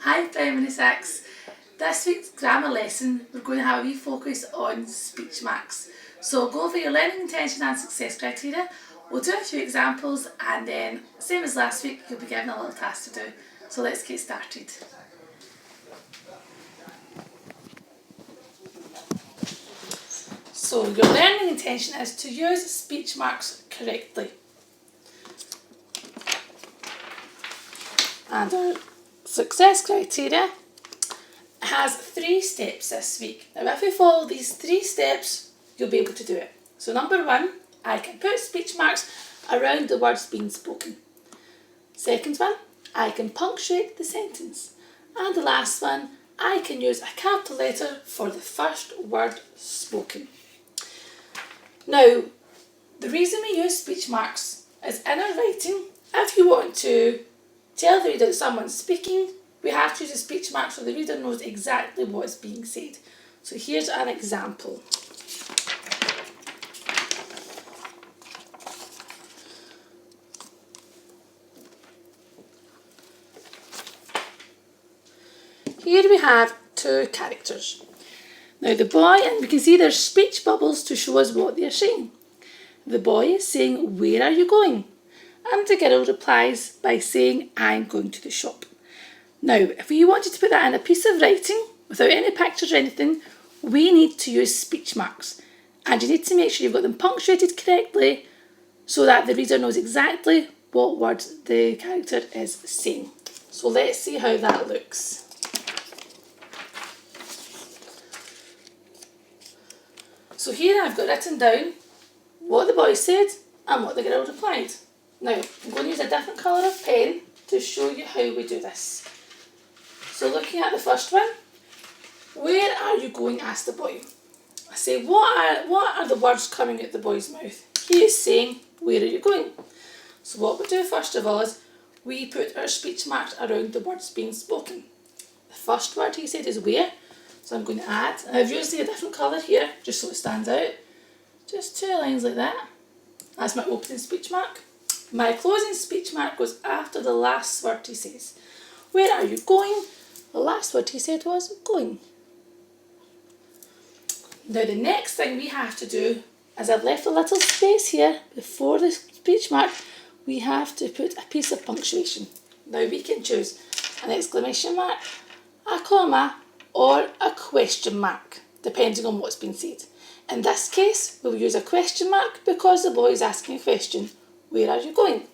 Hi Primary 6. This week's grammar lesson we're going to have a wee focus on speech marks. So go over your learning intention and success criteria. We'll do a few examples and then, same as last week, you'll be given a little task to do. So let's get started. So your learning intention is to use speech marks correctly. And our success criteria has 3 steps this week. Now if we follow these 3 steps, you'll be able to do it. So number 1, I can put speech marks around the words being spoken. Second one, I can punctuate the sentence. And the last one, I can use a capital letter for the first word spoken. Now, the reason we use speech marks is in our writing, if you want to tell the reader that someone's speaking, we have to use a speech mark so the reader knows exactly what is being said. So here's an example. Here we have 2 characters. Now the boy, and we can see there's speech bubbles to show us what they're saying. The boy is saying, "Where are you going?" And the girl replies by saying, "I'm going to the shop." Now, if we wanted to put that in a piece of writing, without any pictures or anything, we need to use speech marks. And you need to make sure you've got them punctuated correctly so that the reader knows exactly what words the character is saying. So let's see how that looks. So here I've got written down what the boy said and what the girl replied. Now, I'm going to use a different colour of pen to show you how we do this. So looking at the first one, "Where are you going?" asked the boy. I say, what are the words coming out the boy's mouth? He is saying, "Where are you going?" So what we do first of all is we put our speech marks around the words being spoken. The first word he said is "where," so I'm going to add, and I've used a different colour here just so it stands out. Just 2 lines like that. That's my opening speech mark. My closing speech mark goes after the last word he says. "Where are you going?" The last word he said was "going." Now the next thing we have to do is I've left a little space here before the speech mark. We have to put a piece of punctuation. Now we can choose an exclamation mark, a comma, or a question mark, depending on what's been said. In this case, we'll use a question mark because the boy is asking a question. "Where are you going?"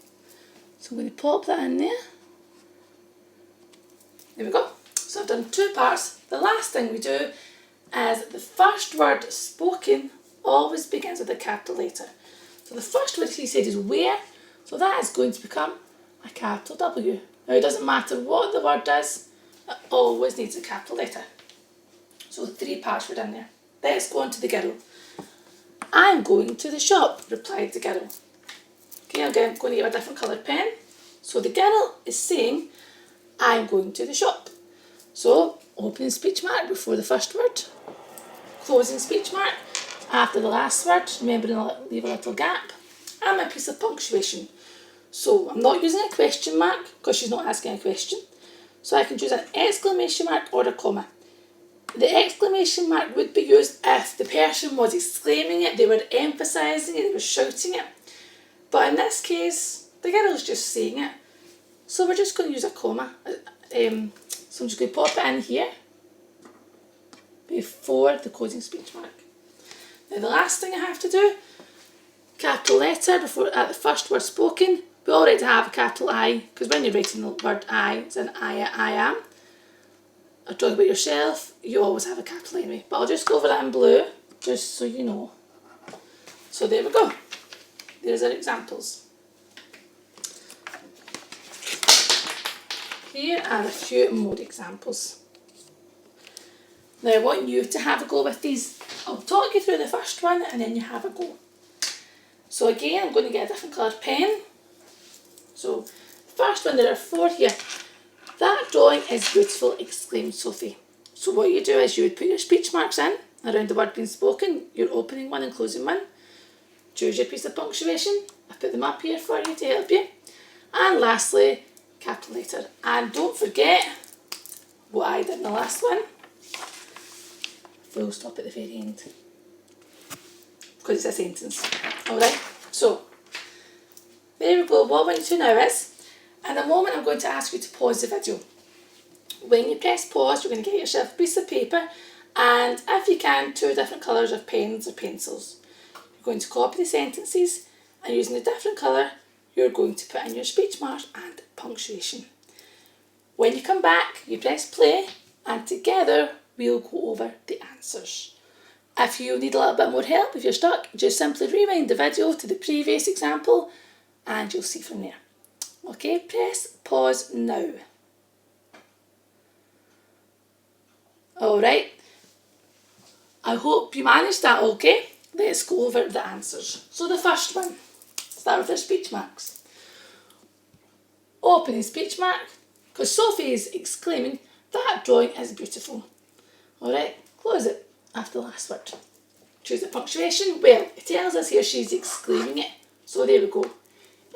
So I'm going to pop that in there. There we go. So I've done 2 parts. The last thing we do is the first word spoken always begins with a capital letter. So the first word he said is "where," so that is going to become a capital W. Now it doesn't matter what the word is, it always needs a capital letter. So 3 parts were in there. Let's go on to the girl. "I'm going to the shop," replied the girl. Okay, again, I'm going to get a different coloured pen. So the girl is saying, "I'm going to the shop." So, opening speech mark before the first word. Closing speech mark after the last word, remembering to leave a little gap. And my piece of punctuation. So, I'm not using a question mark because she's not asking a question. So I can choose an exclamation mark or a comma. The exclamation mark would be used if the person was exclaiming it, they were emphasising it, they were shouting it. But in this case, the girl's just saying it. So we're just going to use a comma. So I'm just going to pop it in here before the closing speech mark. Now the last thing I have to do, capital letter before at the first word spoken. We already have a capital I, because when you're writing the word I, it's an I am. Or talking about yourself, you always have a capital anyway. But I'll just go over that in blue, just so you know. So there we go. There's our examples. Here are a few more examples. Now I want you to have a go with these. I'll talk you through the first one and then you have a go. So again, I'm going to get a different coloured pen. So the first one, there are 4 here. "That drawing is beautiful," exclaimed Sophie. So what you do is you would put your speech marks in around the word being spoken, your opening one and closing one. Choose your piece of punctuation. I've put them up here for you to help you. And lastly, capital letter. And don't forget, what I did in the last one. Full stop at the very end. Because it's a sentence. Alright, so there we go. What I want you to know is, in a moment I'm going to ask you to pause the video. When you press pause, you're going to get yourself a piece of paper and, if you can, 2 different colours of pens or pencils. You're going to copy the sentences, and using a different colour, you're going to put in your speech marks and punctuation. When you come back, you press play, and together we'll go over the answers. If you need a little bit more help, if you're stuck, just simply rewind the video to the previous example and you'll see from there. Okay, press pause now. Alright, I hope you managed that okay. Let's go over the answers. So the first one, start with our speech marks. Opening speech mark, because Sophie is exclaiming, "That drawing is beautiful." Alright, close it after the last word. Choose the punctuation. Well, it tells us here she's exclaiming it. So there we go.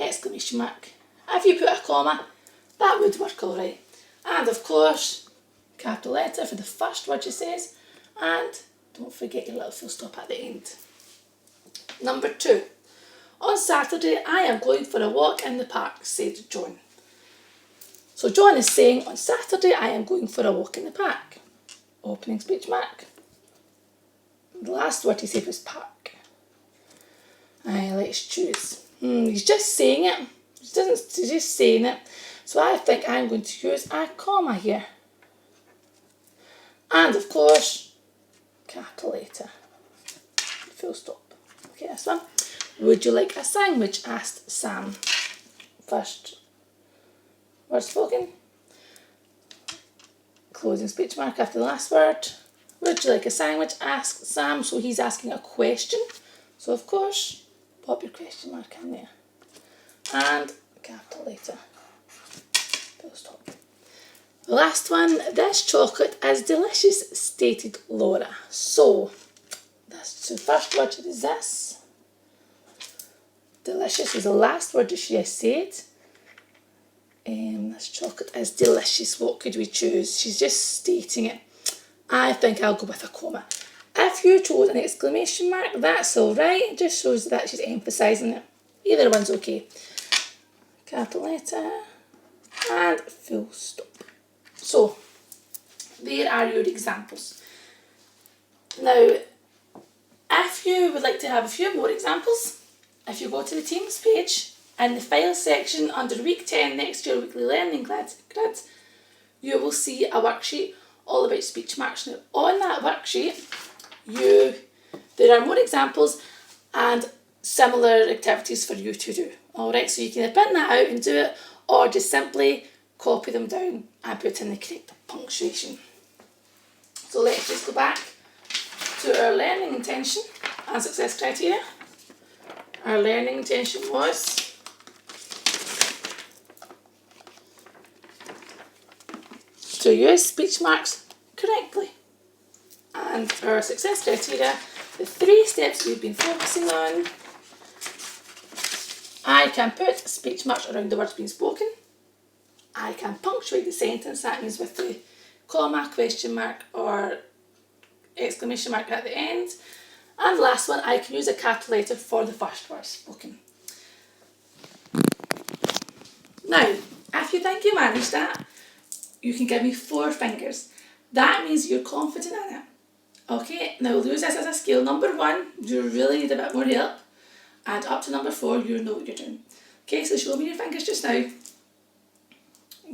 Exclamation mark. If you put a comma, that would work alright. And of course, capital letter for the first word she says. And don't forget your little full stop at the end. Number 2. On Saturday, I am going for a walk in the park, said John. So John is saying, on Saturday, I am going for a walk in the park. Opening speech mark. The last word he said was park. Let's choose. He's just saying it. He's just saying it. So I think I'm going to use a comma here. And of course, capital letter. Full stop. Okay, this one. Would you like a sandwich? Asked Sam. First word spoken. Closing speech mark after the last word. Would you like a sandwich? Asked Sam. So he's asking a question. So of course, pop your question mark in there. And capital letter. Full stop. The last one. This chocolate is delicious, stated Laura. So the first word is this. Delicious is the last word that she has said. This chocolate is delicious. What could we choose? She's just stating it. I think I'll go with a comma. If you chose an exclamation mark, that's alright. It just shows that she's emphasising it. Either one's okay. Capital letter and full stop. So, there are your examples. Now, if you would like to have a few more examples, if you go to the Teams page, in the file section under week 10 next year weekly learning grid, you will see a worksheet all about speech marks. Now on that worksheet there are more examples and similar activities for you to do. Alright, so you can print that out and do it, or just simply copy them down and put in the correct punctuation. So let's just go back to our learning intention and success criteria. Our learning intention was to use speech marks correctly. And our success criteria, the 3 steps we've been focusing on. I can put speech marks around the words being spoken. I can punctuate the sentence, that means with the comma, question mark or exclamation mark at the end. And the last one, I can use a capital letter for the first word spoken. Now, if you think you managed that, you can give me 4 fingers. That means you're confident in it. Okay, now we'll use this as a scale. Number 1, you really need a bit more help. And up to number 4, you know what you're doing. Okay, so show me your fingers just now.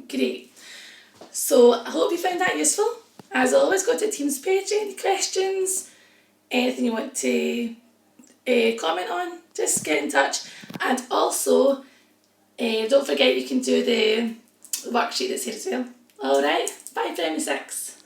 Great. So I hope you found that useful. As always, go to the Teams page. Any questions, anything you want to comment on, just get in touch. And also, don't forget you can do the worksheet that's here as well. Alright, bye Primary 6.